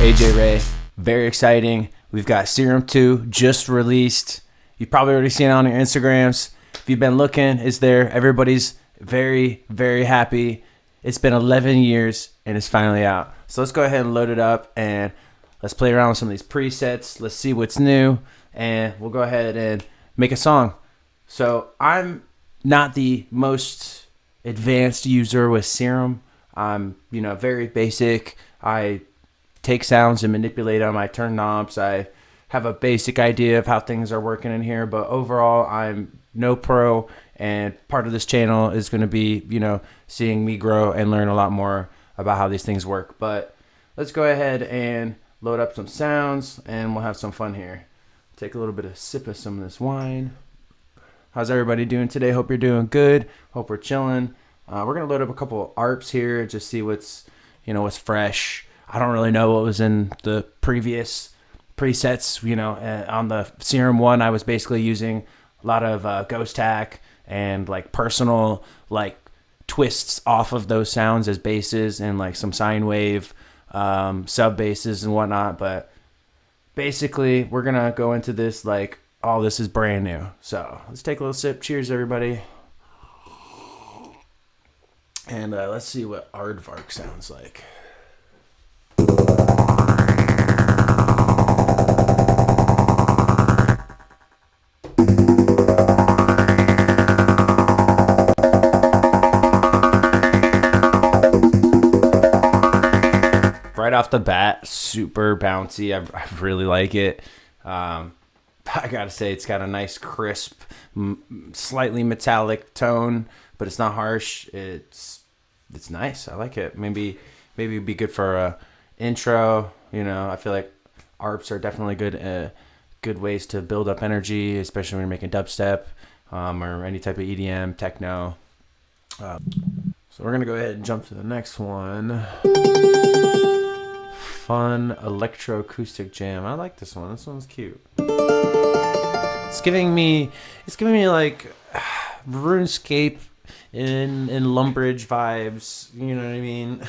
AJ Ray. Very exciting. We've got Serum 2 just released. You've probably already seen it on your Instagrams. If you've been looking, it's there. Everybody's very, very happy. It's been 11 years and it's finally out. So let's go ahead and load it up and let's play around with some of these presets. Let's see what's new and we'll go ahead and make a song. So I'm not the most advanced user with Serum. I'm, very basic. I take sounds and manipulate them. I turn knobs. I have a basic idea of how things are working in here, but overall I'm no pro, and part of this channel is going to be, seeing me grow and learn a lot more about how these things work. But let's go ahead and load up some sounds and we'll have some fun here. Take a little bit of sip of some of this wine. How's everybody doing today? Hope you're doing good. Hope we're chilling. We're going to load up a couple ARPs here, just see what's fresh. I don't really know what was in the previous presets. On the Serum 1, I was basically using a lot of ghost hack and like personal twists off of those sounds as basses and like some sine wave sub basses and whatnot. But basically, we're going to go into this like all this is brand new. So let's take a little sip. Cheers, everybody. And let's see what Aardvark sounds like. Right off the bat, super bouncy. I really like it. I gotta say, it's got a nice crisp, slightly metallic tone, but it's not harsh. It's nice. I like it. Maybe it'd be good for a intro. I feel like ARPs are definitely good ways to build up energy, especially when you're making dubstep or any type of EDM, techno. So we're gonna go ahead and jump to the next one. Fun electroacoustic jam. I like this one. This one's cute. It's giving me like RuneScape in Lumbridge vibes. You know what I mean?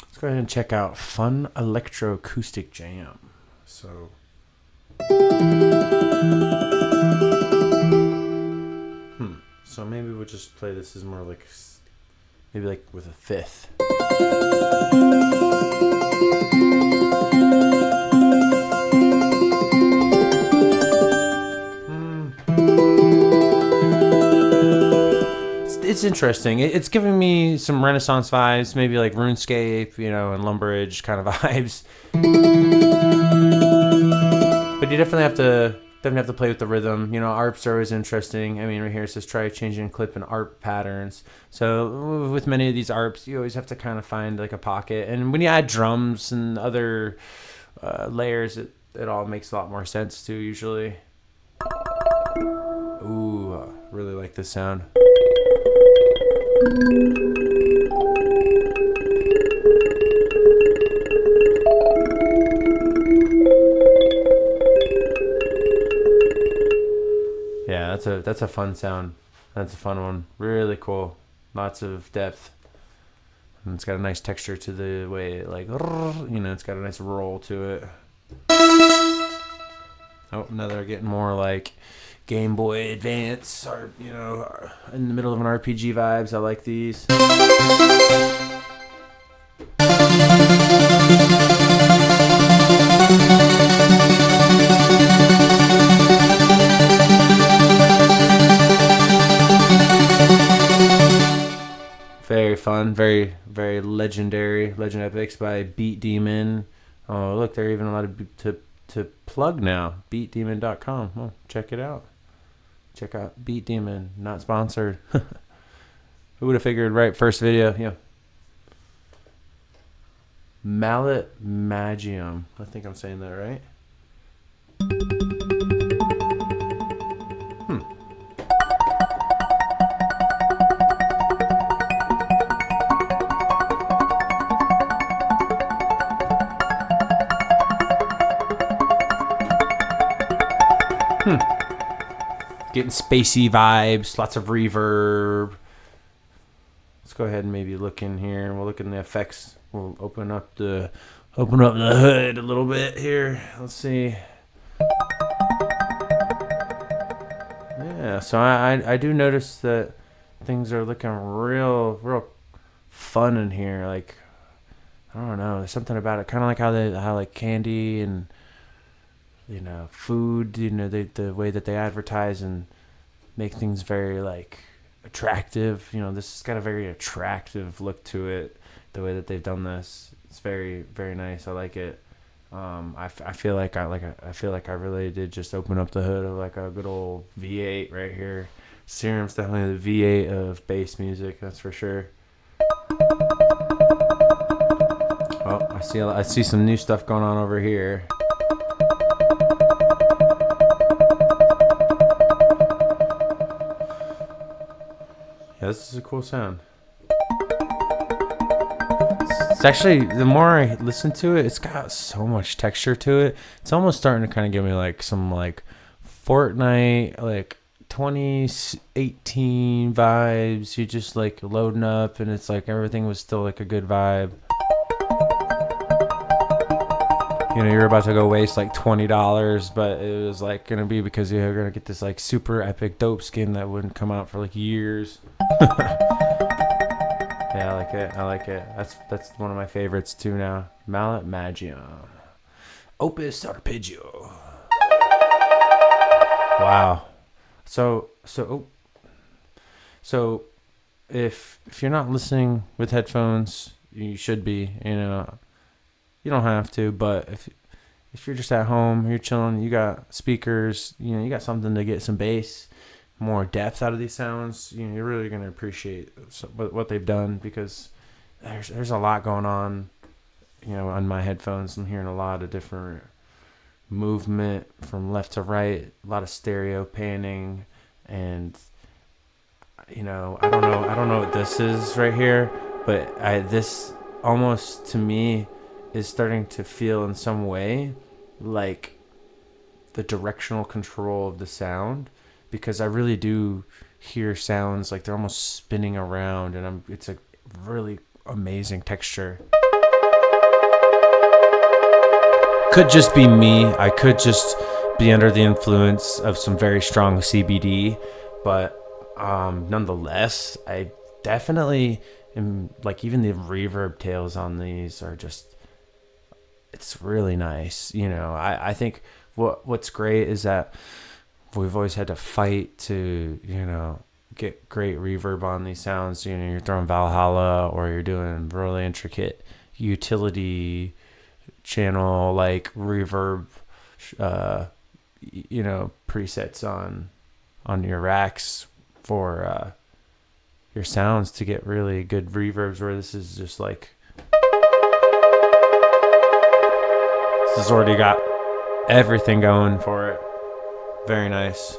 Let's go ahead and check out Fun Electroacoustic Jam. So So maybe we'll just play this as more like, maybe like with a fifth. It's interesting. It's giving me some Renaissance vibes, maybe like RuneScape, and Lumbridge kind of vibes. But you definitely have to play with the rhythm. ARPs are always interesting. I mean, right here it says try changing clip and ARP patterns. So with many of these ARPs, you always have to kind of find like a pocket. And when you add drums and other layers, it all makes a lot more sense too, usually. Ooh, I really like this sound. Yeah, that's a fun sound. That's a fun one. Really cool. Lots of depth. And it's got a nice texture to the way it it's got a nice roll to it. Oh, now they're getting more like Game Boy Advance or, in the middle of an RPG vibes. I like these. Very fun, very, very legendary. Legend Epics by Beat Demon. Oh, look, they're even allowed to plug now. BeatDemon.com. Oh, check it out. Check out Beat Demon. Not sponsored. Who would have figured, right? First video. Yeah. Mallet Magium. I think I'm saying that right. Getting spacey vibes, lots of reverb. Let's go ahead and maybe look in here. We'll look in the effects. We'll open up the hood a little bit here. Let's see. Yeah, so I do notice that things are looking real fun in here. Like, I don't know, there's something about it, kind of like how like candy and food. The way that they advertise and make things very like attractive. This has got a very attractive look to it. The way that they've done this, it's very very nice. I like it. I feel like I feel like I really did just open up the hood of like a good old V8 right here. Serum's definitely the V8 of bass music, that's for sure. Oh, I see some new stuff going on over here. Yeah, this is a cool sound. It's actually, the more I listen to it, it's got so much texture to it. It's almost starting to kind of give me like some like Fortnite, like 2018 vibes. You just like loading up and it's like everything was still like a good vibe. You're about to go waste like $20, but it was like gonna be because you're gonna get this like super epic dope skin that wouldn't come out for like years. Yeah, I like it. That's one of my favorites too now. Mallet Magium. Opus Arpeggio. Wow. So if you're not listening with headphones, you should be. You don't have to, but if you're just at home, you're chilling, you got speakers, you got something to get some bass, more depth out of these sounds. You're really gonna appreciate what they've done, because there's a lot going on. On my headphones, I'm hearing a lot of different movement from left to right, a lot of stereo panning, and I don't know what this is right here, but this almost to me is starting to feel in some way like the directional control of the sound, because I really do hear sounds like they're almost spinning around, and it's a really amazing texture. Could just be me. I could just be under the influence of some very strong CBD, but nonetheless, I definitely am like, even the reverb tails on these are just, it's really nice. I think what's great is that we've always had to fight to, get great reverb on these sounds. You're throwing Valhalla, or you're doing really intricate utility channel like reverb, presets on your racks for your sounds to get really good reverbs, where this is just like, this has already got everything going for it. Very nice.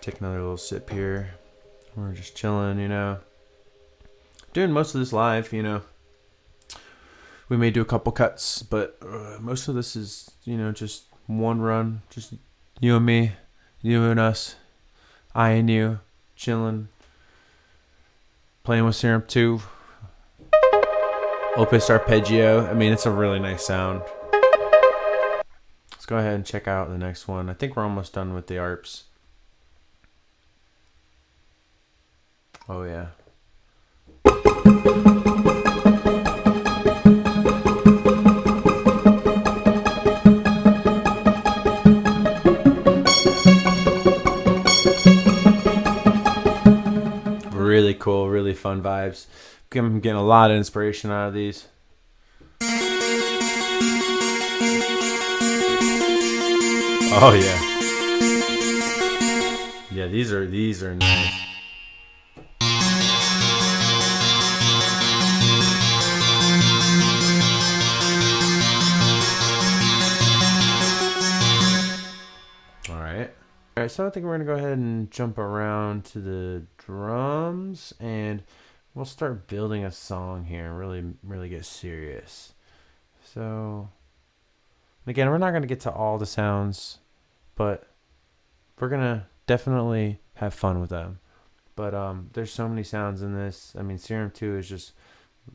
Take another little sip here. We're just chilling, doing most of this live. We may do a couple cuts, but most of this is just one run, just you and me, you and us, I and you, chilling, playing with Serum 2, Opus Arpeggio. I mean, it's a really nice sound. Let's go ahead and check out the next one. I think we're almost done with the ARPs. Oh yeah. Really cool, really fun vibes. I'm getting a lot of inspiration out of these. Oh yeah. Yeah, these are nice. All right, so I think we're going to go ahead and jump around to the drums, and we'll start building a song here and really get serious. So And again, we're not going to get to all the sounds, but we're going to definitely have fun with them. But there's so many sounds in this. I mean, Serum 2 is just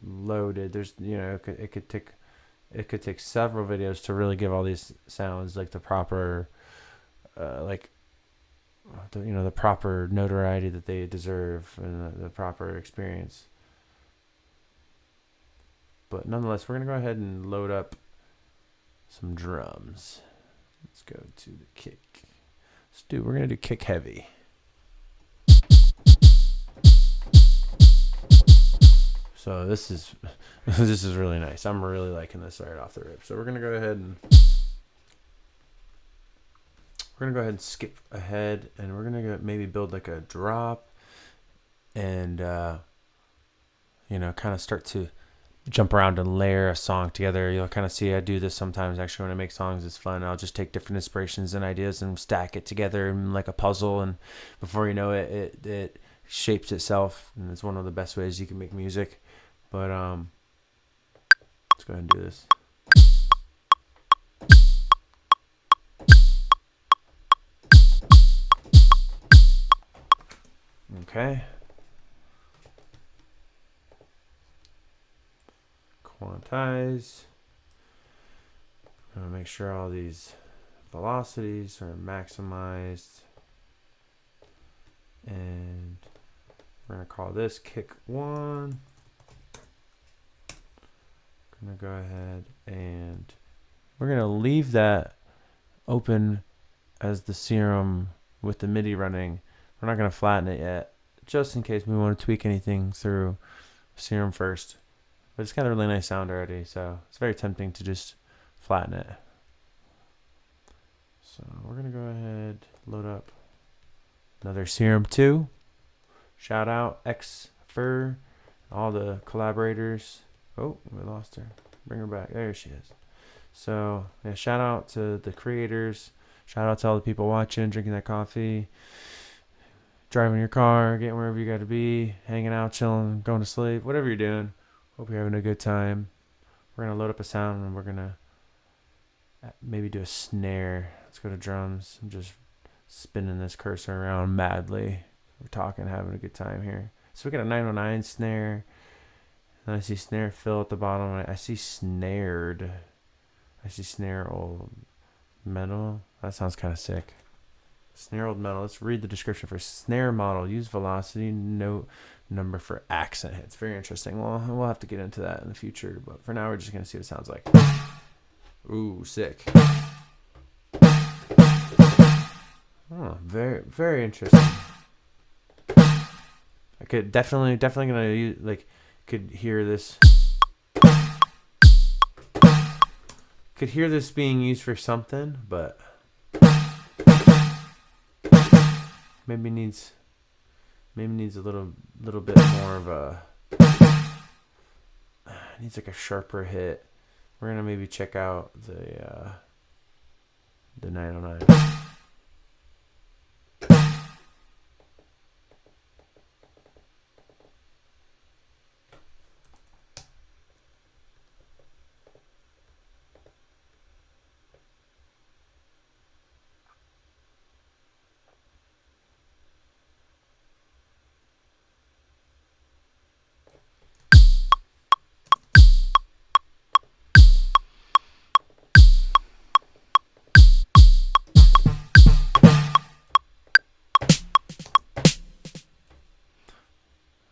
loaded. There's, it could take several videos to really give all these sounds like the proper the proper notoriety that they deserve and the proper experience. But nonetheless, we're gonna go ahead and load up some drums. Let's go to the kick. We're gonna do kick heavy. So this is really nice. I'm really liking this right off the rip. So we're gonna go ahead and skip ahead, and we're gonna maybe build like a drop, and kind of start to jump around and layer a song together. You'll kind of see I do this sometimes. Actually, when I make songs, it's fun. I'll just take different inspirations and ideas and stack it together in like a puzzle, and before you know it, it shapes itself, and it's one of the best ways you can make music. But let's go ahead and do this. Okay. Quantize. I'm gonna make sure all these velocities are maximized, and we're gonna call this kick 1. I'm gonna go ahead and we're gonna leave that open as the Serum with the MIDI running. We're not gonna flatten it yet, just in case we want to tweak anything through Serum first. But it's got a really nice sound already, so it's very tempting to just flatten it. So we're gonna go ahead, load up another Serum 2. Shout out X Fur, all the collaborators. Oh, we lost her. Bring her back. There she is. So yeah, shout out to the creators. Shout out to all the people watching, drinking that coffee, driving your car, getting wherever you got to be, hanging out, chilling, going to sleep, whatever you're doing. Hope you're having a good time. We're going to load up a sound, and we're going to maybe do a snare. Let's go to drums. I'm just spinning this cursor around madly. We're talking, having a good time here. So we got a 909 snare. And I see snare fill at the bottom. I see snared. I see snare old metal. That sounds kind of sick. Snare old metal. Let's read the description for snare model. Use velocity, note number for accent hits. Very interesting. Well, we'll have to get into that in the future. But for now, we're just going to see what it sounds like. Ooh, sick. Oh, very, very interesting. I could definitely going to use, like, could hear this. Could hear this being used for something, but maybe needs a little bit more of a needs like a sharper hit. We're gonna maybe check out the 909.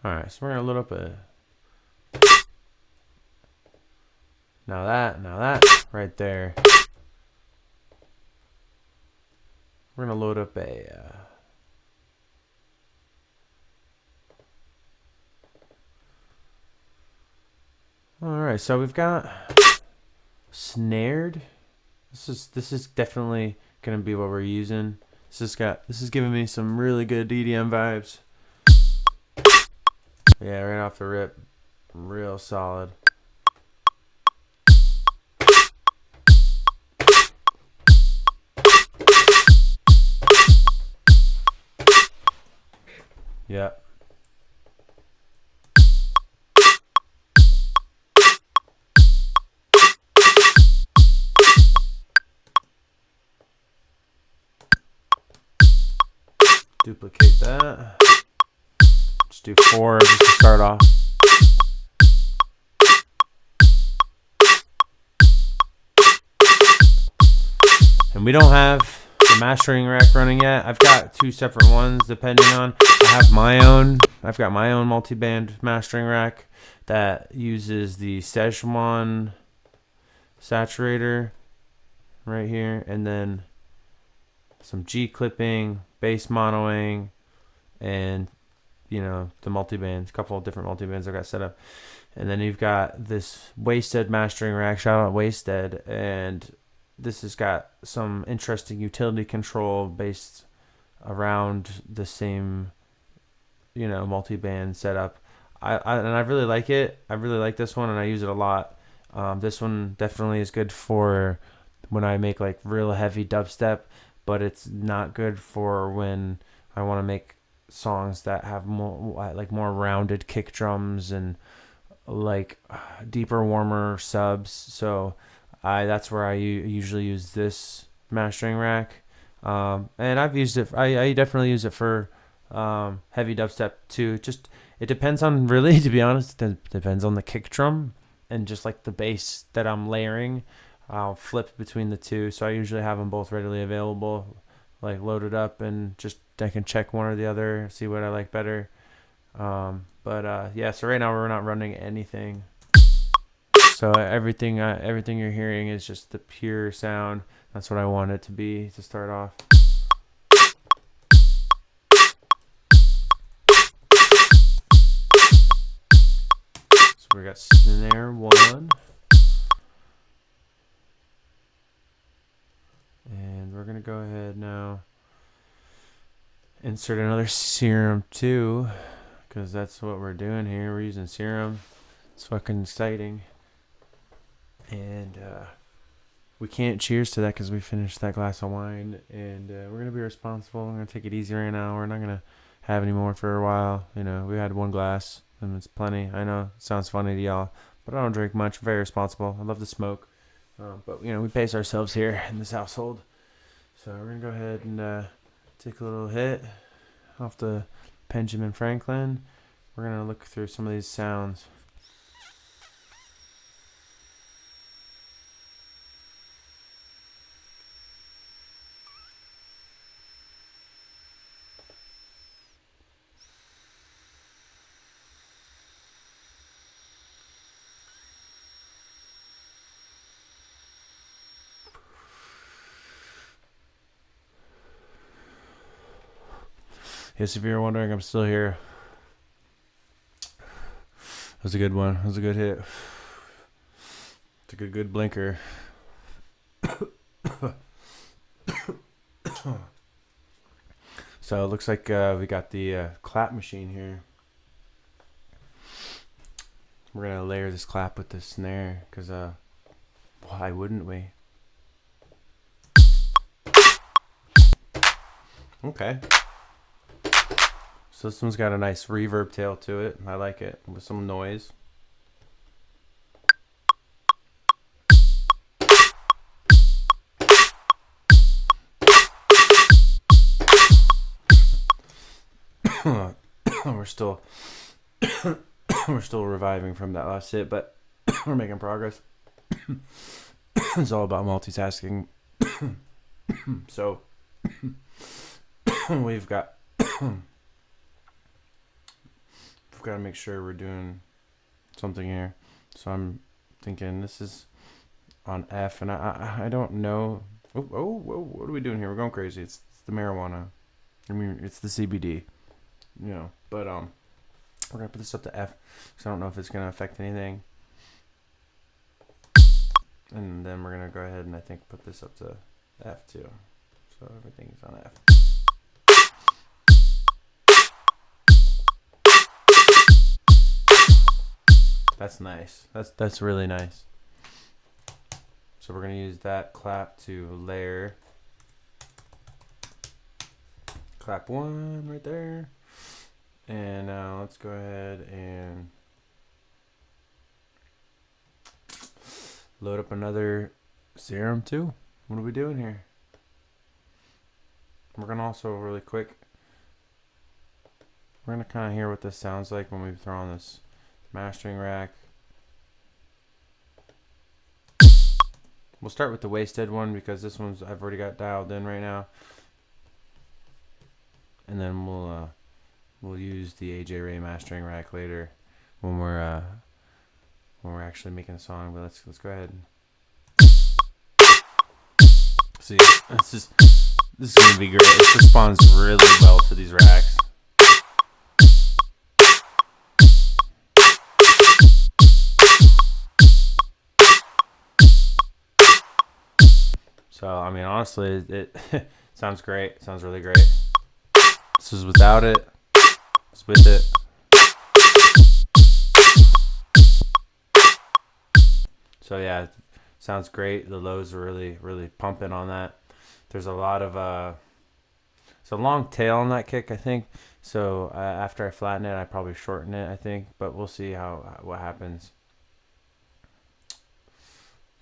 Alright, so we're going to load up a... Now that, right there. We're going to load up a... Alright, so we've got snared. This is definitely going to be what we're using. This is giving me some really good EDM vibes. Yeah, right off the rip, real solid. Yep. Duplicate that. Just do 4 just to start off. And we don't have the mastering rack running yet. I've got 2 separate ones depending on. I've got my own multi-band mastering rack that uses the Serum saturator right here, and then some G clipping, bass monoing, and the multi-bands, a couple of different multi-bands I've got set up. And then you've got this Wasted mastering rack, shout out Wasted, and this has got some interesting utility control based around the same multi-band setup. I really like it. I really like this one, and I use it a lot. This one definitely is good for when I make like real heavy dubstep, but it's not good for when I want to make songs that have more rounded kick drums and like deeper, warmer subs. So that's where I usually use this mastering rack, and I've used it. I definitely use it for heavy dubstep too. It depends on, really, to be honest, it depends on the kick drum and just like the bass that I'm layering. I'll flip between the two, so I usually have them both readily available, like loaded up, and just I can check one or the other, see what I like better. So right now we're not running anything. So everything you're hearing is just the pure sound. That's what I want it to be to start off. So we got snare 1. And we're going to go ahead now, insert another Serum 2, because that's what we're doing here. We're using Serum. It's fucking exciting. And we can't cheers to that because we finished that glass of wine. And we're going to be responsible. I'm going to take it easy right now. We're not going to have any more for a while. We had 1 glass, and it's plenty. I know it sounds funny to y'all, but I don't drink much. Very responsible. I love to smoke. But we pace ourselves here in this household. So we're going to go ahead and take a little hit off the Benjamin Franklin. We're going to look through some of these sounds. Yes, if you're wondering, I'm still here. That was a good one. That was a good hit. Took a good blinker. So it looks like we got the clap machine here. We're going to layer this clap with the snare, because why wouldn't we? Okay. So this one's got a nice reverb tail to it. I like it, with some noise. We're still reviving from that last hit, but we're making progress. It's all about multitasking. So we've got to make sure we're doing something here. So I'm thinking this is on F, and I don't know. Oh, what are we doing here? We're going crazy. It's the marijuana. I mean, it's the CBD. But we're gonna put this up to F, because I don't know if it's gonna affect anything. And then we're gonna go ahead and I think put this up to F too. So everything's on F. That's nice. That's really nice. So we're gonna use that clap to layer. Clap 1 right there. And now let's go ahead and load up another Serum 2. What are we doing here? We're gonna also really quick We're gonna kind of hear what this sounds like when we throw on this mastering rack. We'll start with the wasted one because this one's I've already got dialed in right now, and then we'll use the AJ Ray mastering rack later when we're actually making a song. But let's go ahead and see. This is gonna be great. This responds really well to these racks. So, I mean, honestly, it sounds great. It sounds really great. This is without it. It's with it. So, yeah, sounds great. The lows are really, really pumping on that. There's a lot of... it's a long tail on that kick, I think. So, after I flatten it, I probably shorten it, I think. But we'll see what happens.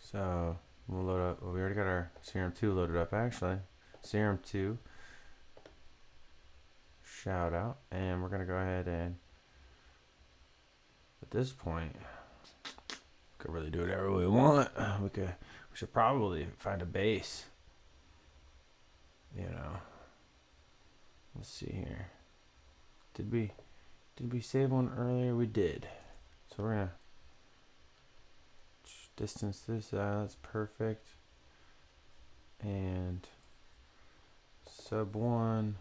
So... we'll load up. Well, we already got our Serum 2 loaded up, actually. Serum 2. Shout out. And we're going to go ahead and, at this point, we could really do whatever we want. We should probably find a bass. You know. Let's see here. Did we save one earlier? We did. So we're going to distance this out. That's perfect. And sub 1.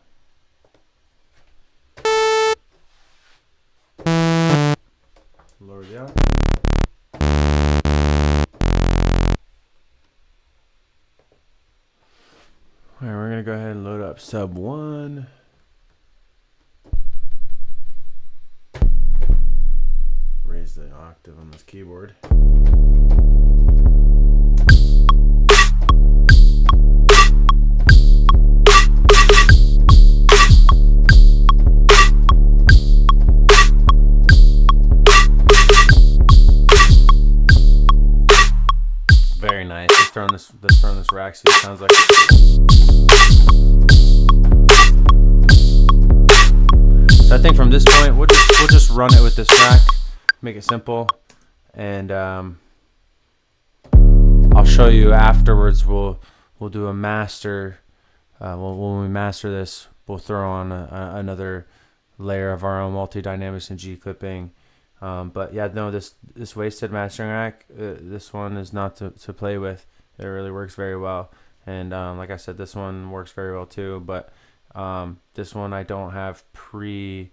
Lower the output. Alright, we're gonna go ahead and load up sub 1. Raise the octave on this keyboard. Very nice. Let's throw on this rack. See what it sounds like. So I think from this point we'll just run it with this rack, make it simple, and I'll show you afterwards. We'll do a master. When we master this, we'll throw on another layer of our own multi-dynamics and G clipping. But yeah, no, this wasted mastering rack, this one is not to play with. It really works very well. And like I said, this one works very well too. But this one I don't have pre-tuned.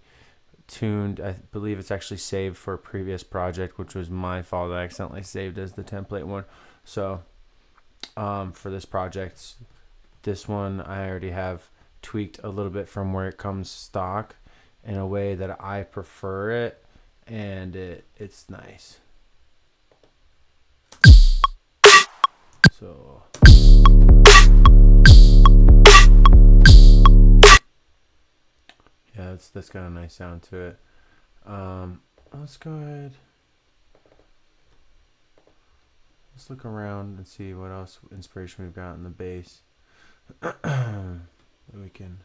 I believe it's actually saved for a previous project, which was my fault. I accidentally saved as the template one. So for this project, this one I already have tweaked a little bit from where it comes stock in a way that I prefer it. And it's nice. So yeah, that's got a nice sound to it. Let's go ahead. Let's look around and see what else inspiration we've got in the bass. That we can.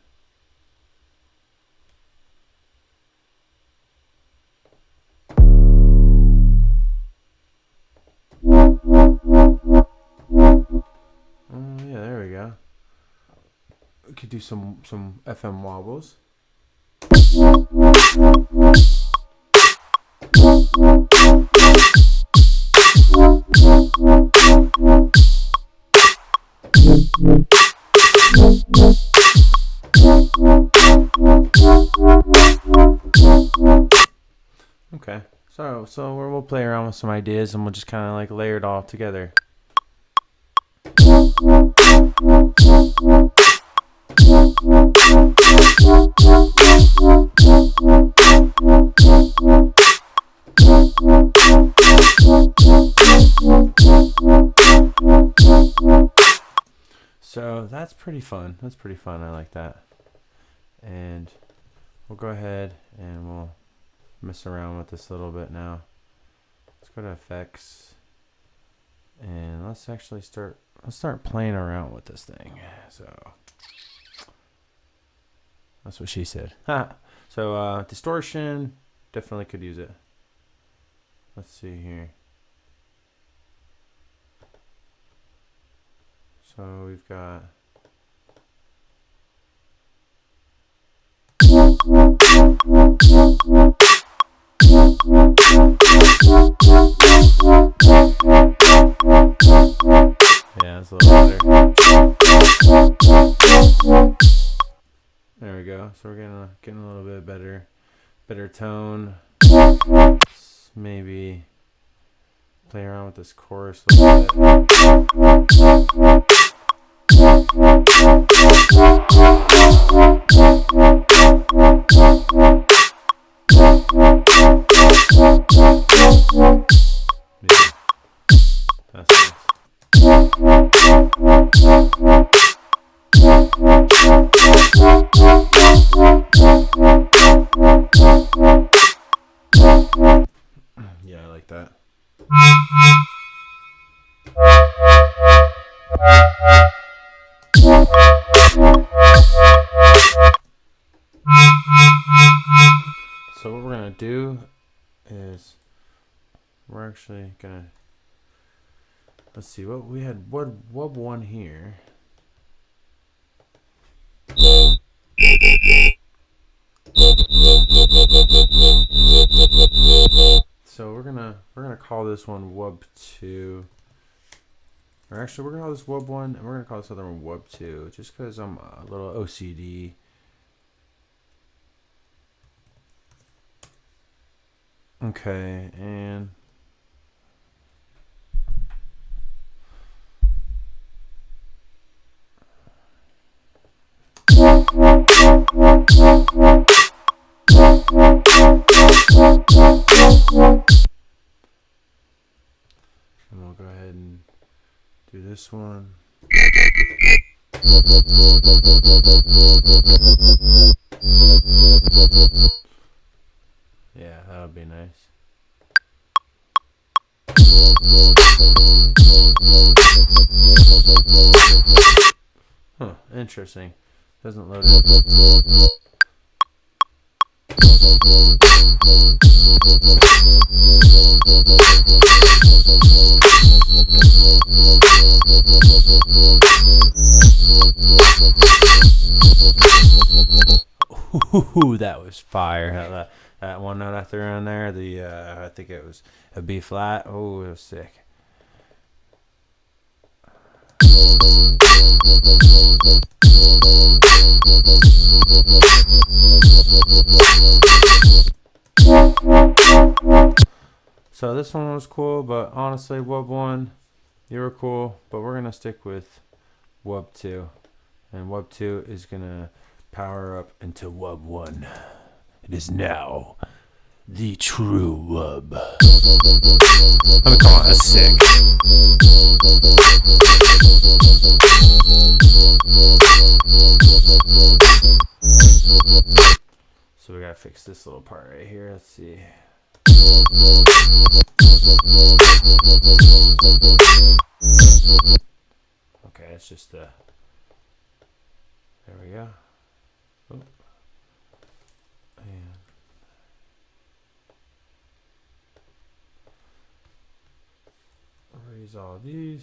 Yeah, there we go. We could do some FM wobbles. Okay, so we'll play around with some ideas and we'll just kind of like layer it all together. So that's pretty fun. That's pretty fun. I like that. And we'll go ahead and we'll mess around with this a little bit now. Let's go to effects and let's actually start playing around with this thing. So that's what she said. So distortion, definitely could use it. Let's see here. So we've got yeah, it's a little better. There we go. So we're getting a little bit better tone. Let's maybe play around with this chorus a little bit. Yeah, that's nice. Yeah, I like that. So what we're gonna do is we're actually gonna, let's see what we had. Wub 1 here. So we're gonna call this one Wub 2. Or actually, we're gonna call this Wub 1, and we're gonna call this other one Wub 2, just because I'm a little OCD. Okay, and we'll go ahead and do this one. Yeah, that would be nice. Huh, interesting. Doesn't load it. Ooh, that was fire. That one note I threw in there, I think it was a B flat. Oh, it was sick. So this one was cool, but honestly, Wub 1, you were cool, but we're gonna stick with Wub 2, and Wub 2 is gonna power up into Wub 1. It is now the true Wub. I mean, come on, that's sick. So we gotta fix this little part right here. Let's see. Okay, it's just there we go. Oh. And erase all of these.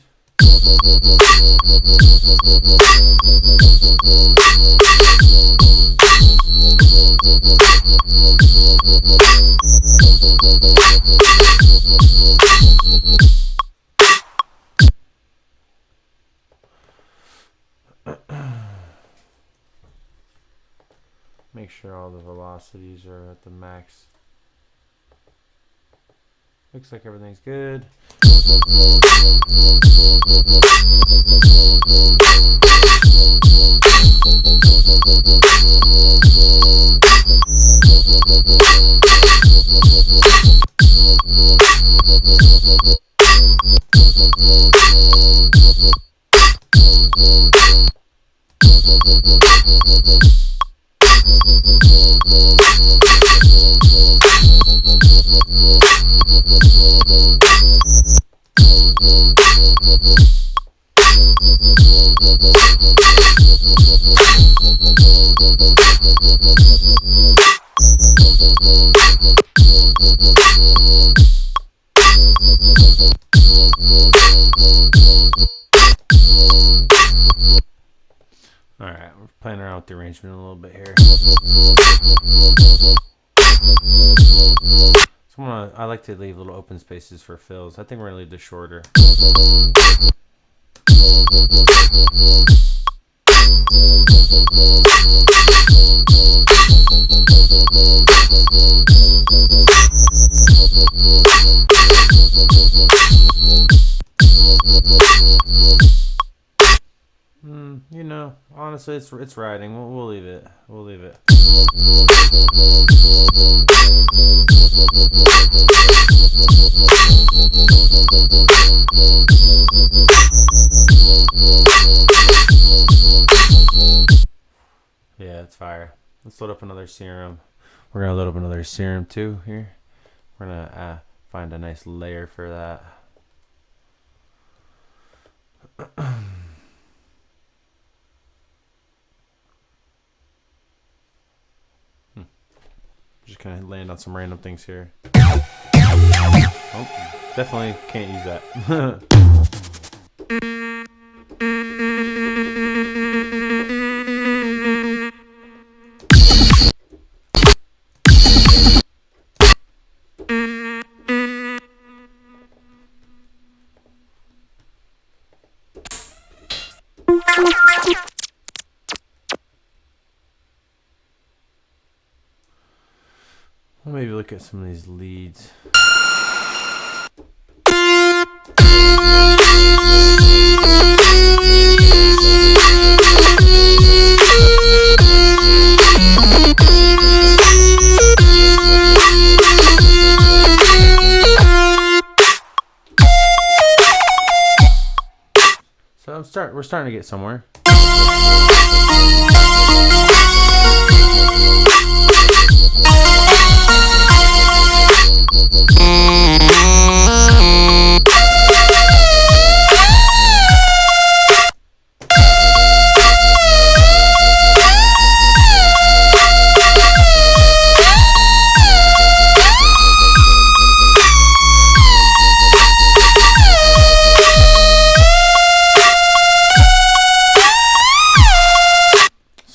Make sure all the velocities are at the max. Looks like everything's good. Alright, we're playing around with the arrangement a little bit here. So I like to leave little open spaces for fills. I think we're going to leave this shorter. You know, honestly, it's riding. We'll leave it. We'll leave it. Yeah, it's fire. Let's load up another serum. We're gonna load up another serum too here. We're gonna find a nice layer for that. Just kind of land on some random things here. Oh, definitely can't use that. I'll maybe look at some of these leads. So we're starting to get somewhere.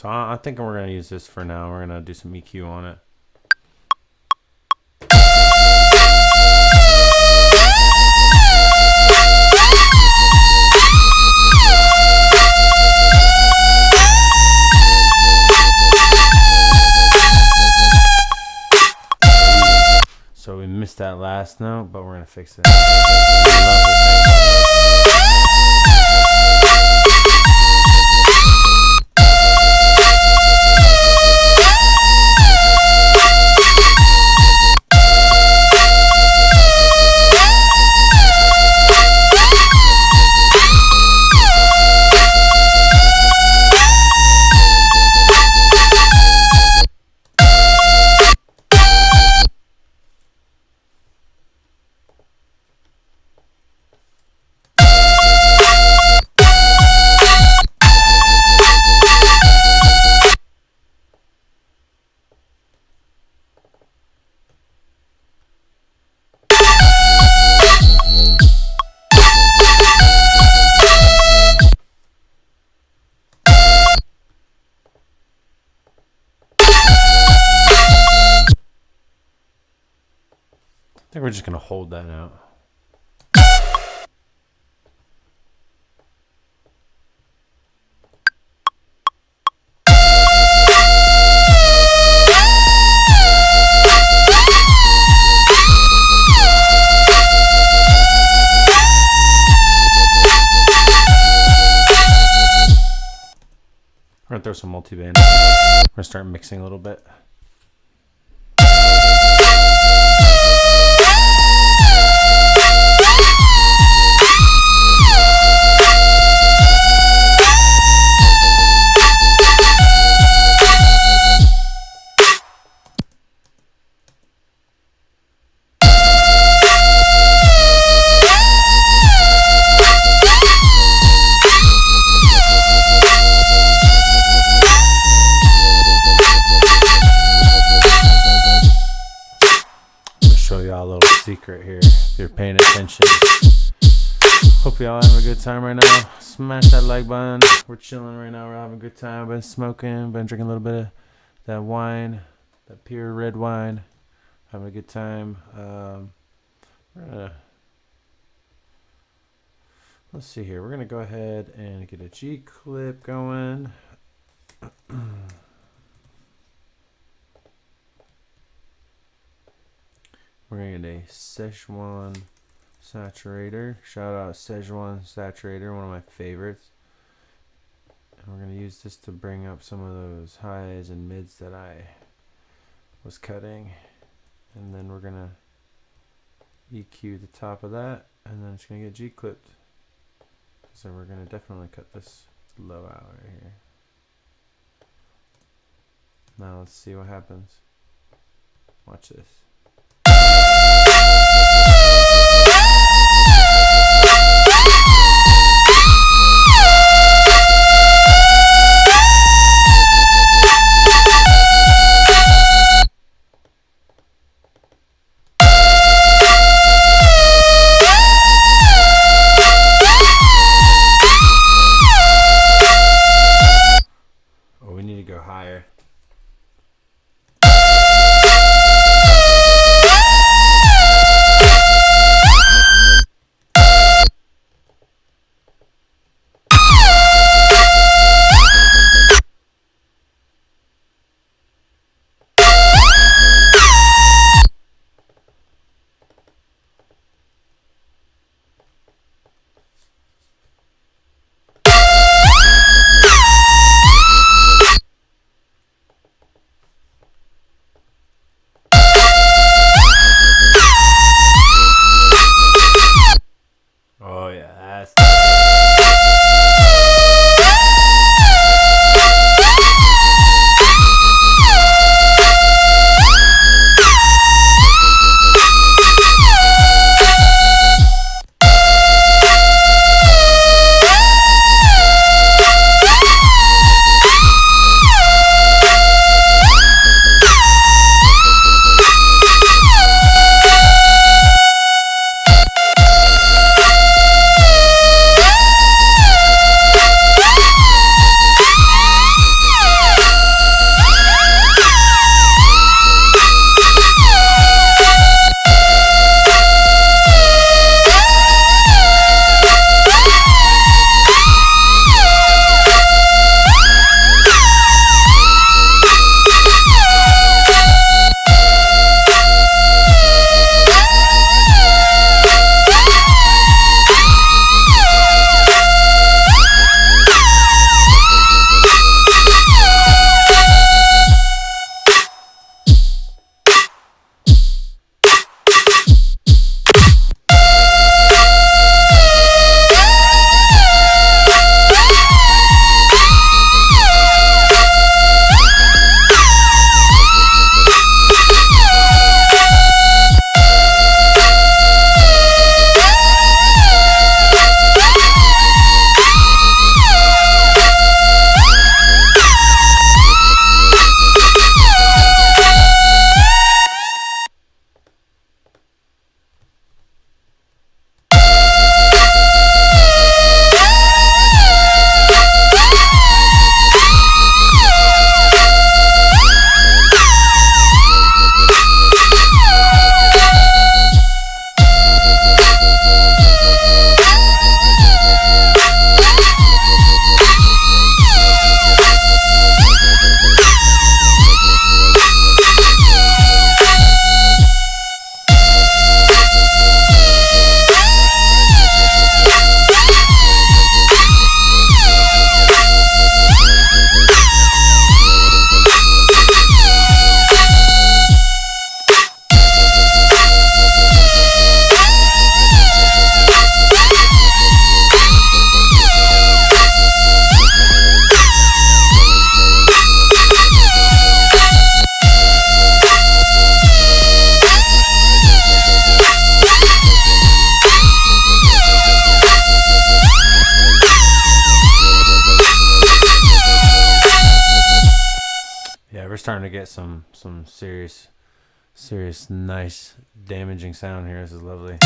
I think we're going to use this for now. We're going to do some EQ on it. So we missed that last note, but we're going to fix it. I think we're just going to hold that out. We're going to throw some multiband. We're going to start mixing a little bit. Show y'all a little secret here if you're paying attention. Hope y'all having a good time right now. Smash that like button. We're chilling right now. We're having a good time. Been smoking. Been drinking a little bit of that wine, that pure red wine. Having a good time. Let's see here. We're gonna go ahead and get a G clip going. We're gonna get a Szechuan saturator. Shout out Szechuan saturator, one of my favorites. And we're gonna use this to bring up some of those highs and mids that I was cutting. And then we're gonna EQ the top of that, and then it's gonna get G clipped. So we're gonna definitely cut this low out right here. Now let's see what happens. Watch this. Oh, we need to go higher. Oh yeah, that's we're starting to get some serious, nice, damaging sound here. This is lovely.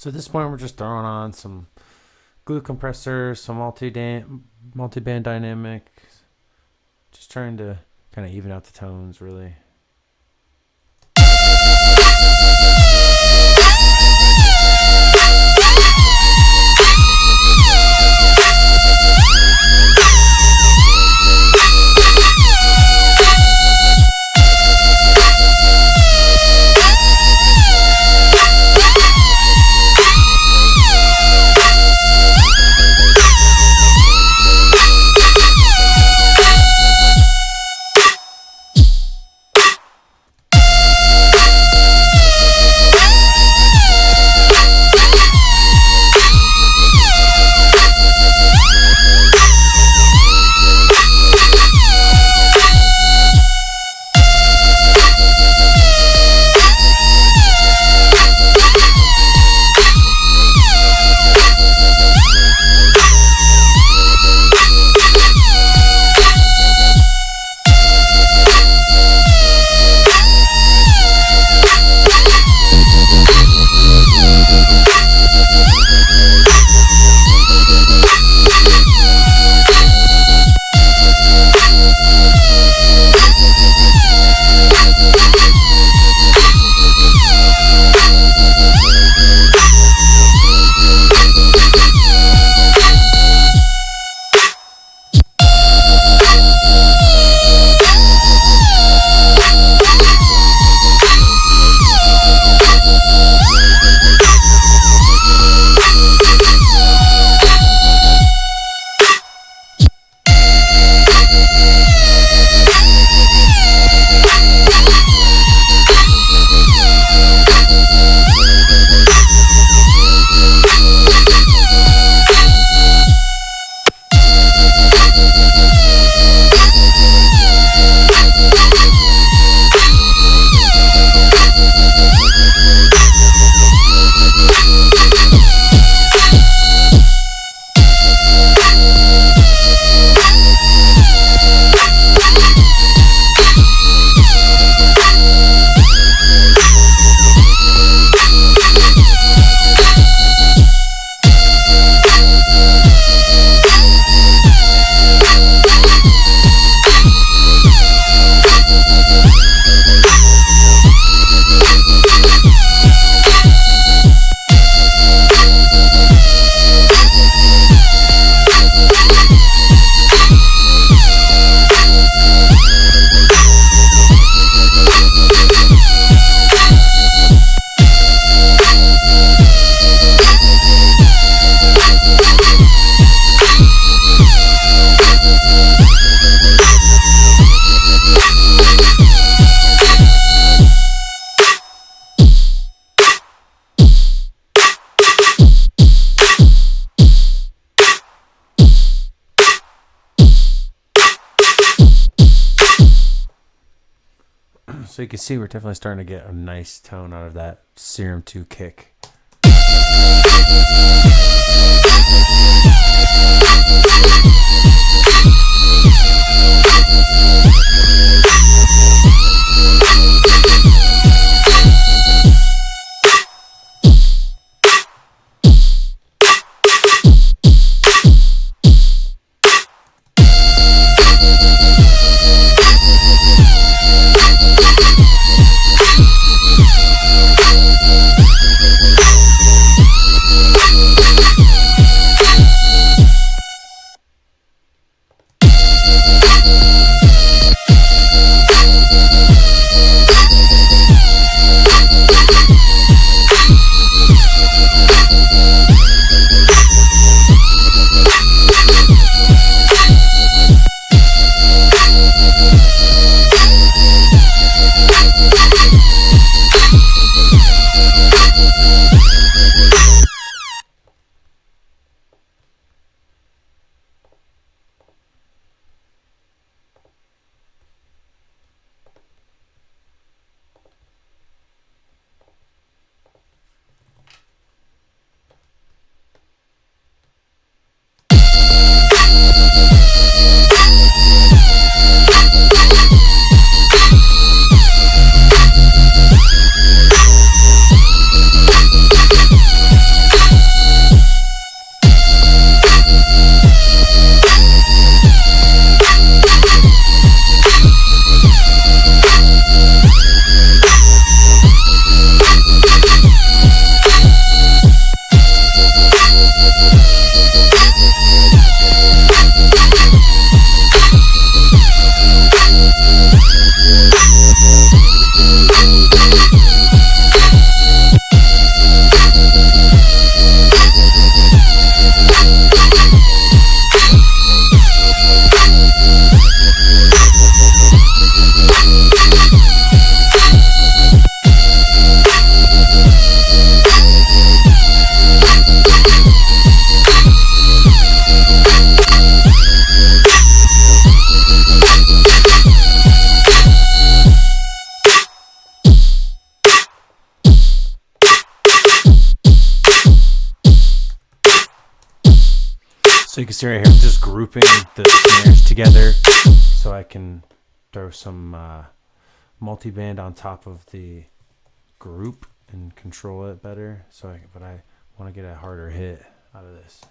So at this point, we're just throwing on some glue compressors, some multi-band dynamic, just trying to kind of even out the tones, really. So you can see we're definitely starting to get a nice tone out of that Serum 2 kick. So you can see right here, I'm just grouping the snares together so I can throw some multi-band on top of the group and control it better. But I want to get a harder hit out of this.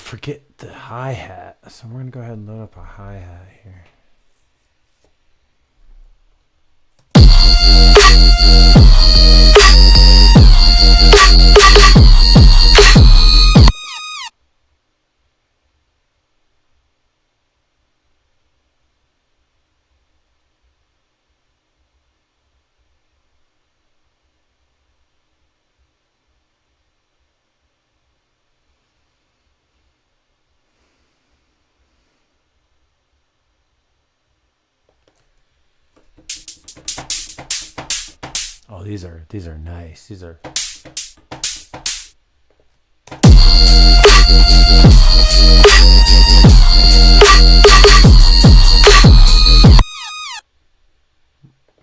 forget the hi-hat. So we're going to go ahead and load up a hi-hat here. Oh, these are nice. These are.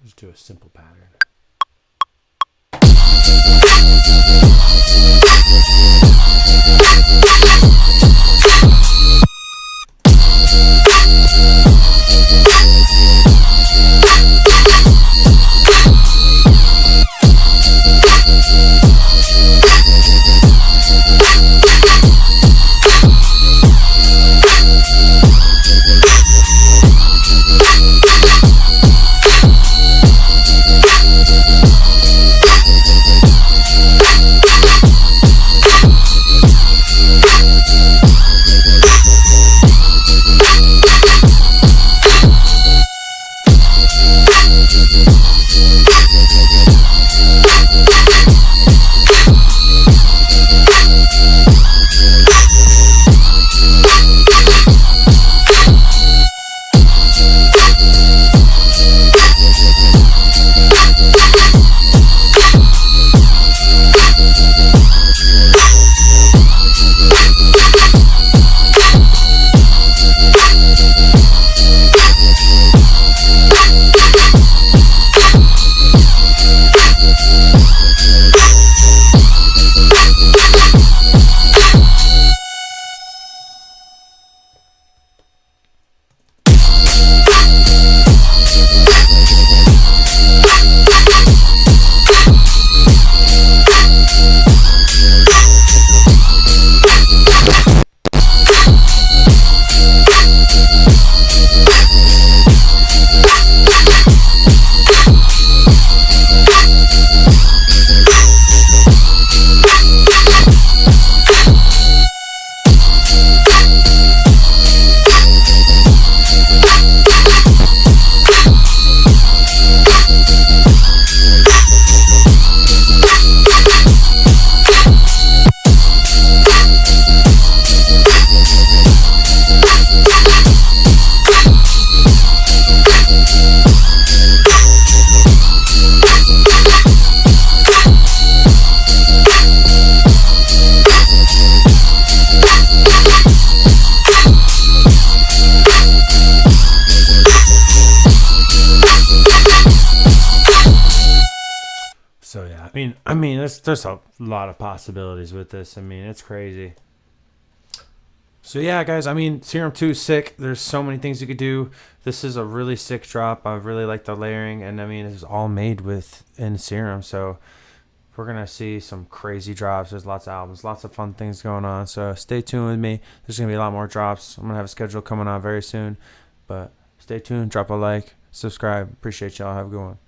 Just do a simple pattern. So yeah, I mean, there's a lot of possibilities with this. I mean, it's crazy. So yeah, guys, I mean, Serum 2 is sick. There's so many things you could do. This is a really sick drop. I really like the layering, and I mean, it's all made in Serum. So we're gonna see some crazy drops. There's lots of albums, lots of fun things going on. So stay tuned with me. There's gonna be a lot more drops. I'm gonna have a schedule coming on very soon. But stay tuned. Drop a like, subscribe. Appreciate y'all. Have a good one.